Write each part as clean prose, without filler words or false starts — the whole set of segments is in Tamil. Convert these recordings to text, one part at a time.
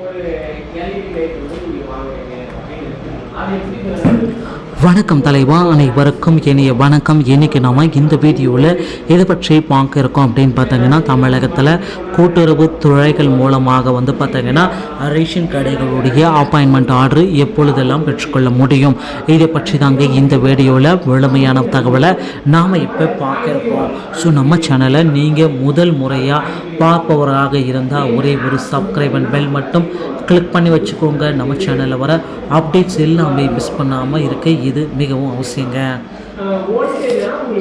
ஒரு எல்இடி லைட் வந்து நீங்கள் வாங்குறீங்க அப்படின்னு அது எப்படி வணக்கம் தலைவா, அனைவருக்கும் இனிய வணக்கம். இன்றைக்கி நம்ம இந்த வீடியோவில் எதை பற்றி பார்க்க இருக்கோம் அப்படின்னு பார்த்தீங்கன்னா, தமிழகத்தில் கூட்டுறவு துறைகள் மூலமாக பார்த்தீங்கன்னா ரேஷன் கடைகளுடைய அப்பாயின்மெண்ட் ஆர்டர் எப்பொழுதெல்லாம் பெற்றுக்கொள்ள முடியும், இதை பற்றி தாங்க இந்த வீடியோவில் முழுமையான தகவலை நாம் இப்போ பார்க்க இருக்கோம். ஸோ நம்ம சேனலை நீங்கள் முதல் முறையாக பார்ப்பவராக இருந்தால் ஒரே ஒரு சப்ஸ்கிரைப் அண்ட் பெல் மட்டும் கிளிக் பண்ணி வச்சுக்கோங்க. நம்ம சேனலில் வர அப்டேட்ஸ் எல்லாமே மிஸ் பண்ணாமல் இருக்க இது மிகவும் அவசியங்க.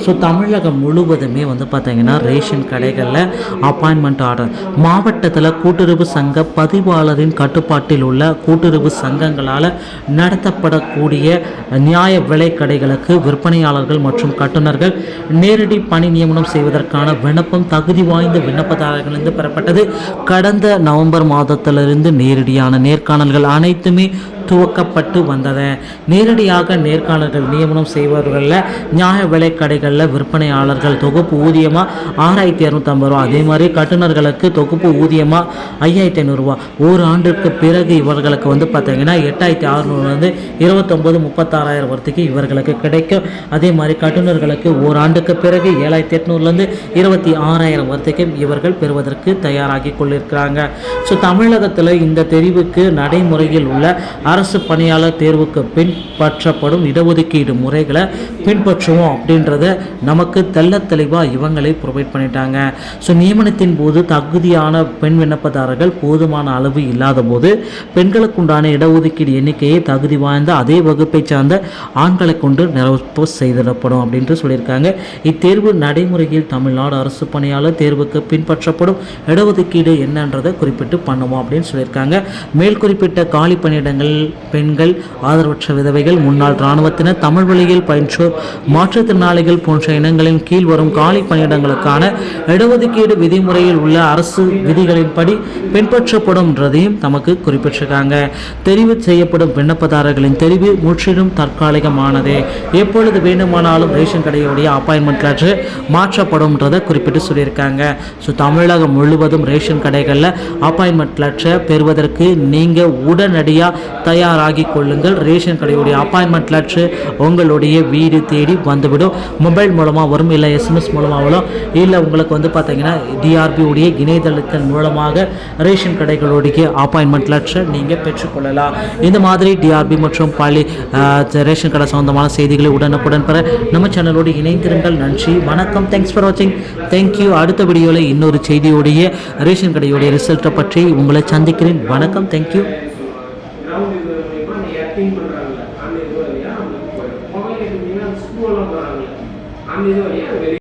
ஸோ தமிழகம் முழுவதுமே பார்த்தீங்கன்னா ரேஷன் கடைகளில் அப்பாயின்மெண்ட் ஆர்டர் மாவட்டத்தில் கூட்டுறவு சங்க பதிவாளரின் கட்டுப்பாட்டில் உள்ள கூட்டுறவு சங்கங்களால் நடத்தப்படக்கூடிய நியாய விலை கடைகளுக்கு விற்பனையாளர்கள் மற்றும் கட்டுநர்கள் நேரடி பணி நியமனம் செய்வதற்கான விண்ணப்பம் தகுதி வாய்ந்த விண்ணப்பதாரர்களிலிருந்து பெறப்பட்டது. கடந்த நவம்பர் மாதத்திலிருந்து நேரடியான நேர்காணல்கள் அனைத்துமே துவக்கப்பட்டு வந்தது. நேரடியாக நேர்காணல்கள் நியமனம் செய்பவர்களில் நியாய விலை கடைகளில் விற்பனையாளர்கள் தொகுப்பு ஊதியமாக 6250 ரூபா, அதே மாதிரி கட்டுநர்களுக்கு தொகுப்பு ஊதியமாக 5500 ரூபா. ஒரு ஆண்டுக்கு பிறகு இவர்களுக்கு பார்த்தீங்கன்னா 8600 29-36,000 வரைக்கும் இவர்களுக்கு கிடைக்கும். அதே மாதிரி கட்டுநர்களுக்கு ஓராண்டுக்கு பிறகு 7800 26,000 வரைக்கும் இவர்கள் பெறுவதற்கு தயாராகி கொண்டிருக்கிறாங்க. ஸோ தமிழகத்தில் இந்த தெரிவுக்கு நடைமுறையில் உள்ள அரசு பணியாளர் தேர்வுக்கு பின்பற்றப்படும் இடஒதுக்கீடு முறைகளை பின்பற்றுவோம் அப்படின்றத நமக்கு தெள்ள தெளிவாக இவங்களே ப்ரொவைட் பண்ணிட்டாங்க. ஸோ நியமனத்தின் போது தகுதியான பெண் விண்ணப்பதாரர்கள் போதுமான அளவு இல்லாத போது பெண்களுக்குண்டான இடஒதுக்கீடு எண்ணிக்கையை தகுதி வாய்ந்த அதே வகுப்பை சார்ந்த ஆண்களை கொண்டு நிறைவு செய்திடப்படும் அப்படின்ட்டு சொல்லியிருக்காங்க. இத்தேர்வு நடைமுறையில் தமிழ்நாடு அரசு பணியாளர் தேர்வுக்கு பின்பற்றப்படும் இடஒதுக்கீடு என்னன்றதை குறிப்பிட்டு பண்ணுவோம் அப்படின்னு சொல்லியிருக்காங்க. மேல் குறிப்பிட்ட காலி பணியிடங்கள் பெண்கள், ஆதரவற்ற விதவைகள், முன்னாள் இராணுவத்தினர், தமிழ் வழியில் பயின்றோர், மாற்றுத்திறனாளிகள் போன்ற இனங்களின் கீழ் வரும் காலி பணியிடங்களுக்கான இடஒதுக்கீடு விதிமுறையில் உள்ள அரசு விதிகளின்படி பின்பற்றப்படும்ன்றதையும் நமக்கு குறிப்பிட்டிருக்காங்க. தெரிவு செய்யப்படும் விண்ணப்பதாரர்களின் தெரிவு முற்றிலும் தற்காலிகமானது. எப்பொழுது வேண்டுமானாலும் ரேஷன் கடையுடைய அப்பாயின்மெண்ட் லெட்டர் மாற்றப்படும்ன்றதை குறிப்பிட்டு சொல்லியிருக்காங்க. ஸோ தமிழகம் முழுவதும் ரேஷன் கடைகளில் அப்பாயின்மெண்ட் லெட்டர் பெறுவதற்கு நீங்கள் உடனடியாக தயாராகி கொள்ளுங்கள். ரேஷன் கடையுடைய அப்பாயின்மெண்ட் லெட்டர் உங்களுடைய வீடு தேடி வந்துவிடும். மொபைல் மூலமாக வரும், இல்லை எஸ்எம்எஸ் மூலமாக வரும், இல்லை உங்களுக்கு பார்த்தீங்கன்னா டிஆர்பி உடைய இணையதளத்தின் மூலமாக ரேஷன் கடைகளுடைய அப்பாயின்மெண்ட் லெட்டர் நீங்கள் பெற்றுக்கொள்ளலாம். இந்த மாதிரி டிஆர்பி மற்றும் பள்ளி ரேஷன் கடை சம்பந்தமான செய்திகளை உடனுக்குடன் பெற நம்ம சேனலோடு இணைந்திருங்கள். நன்றி, வணக்கம். தேங்க்ஸ் ஃபார் வாட்சிங். தேங்க்யூ. அடுத்த வீடியோவில் இன்னொரு செய்தியுடைய ரேஷன் கடையுடைய ரிசல்ட்டை பற்றி உங்களை சந்திக்கிறேன். வணக்கம். தேங்க்யூ. பண்ணுறாங்கல்ல அந்த இது வழியாக நம்மளுக்கு போயிடும். மொபைல் எடுத்தீங்கன்னா ஸ்கூல்லாம் போகிறாங்கல்ல அந்த இது வழியாக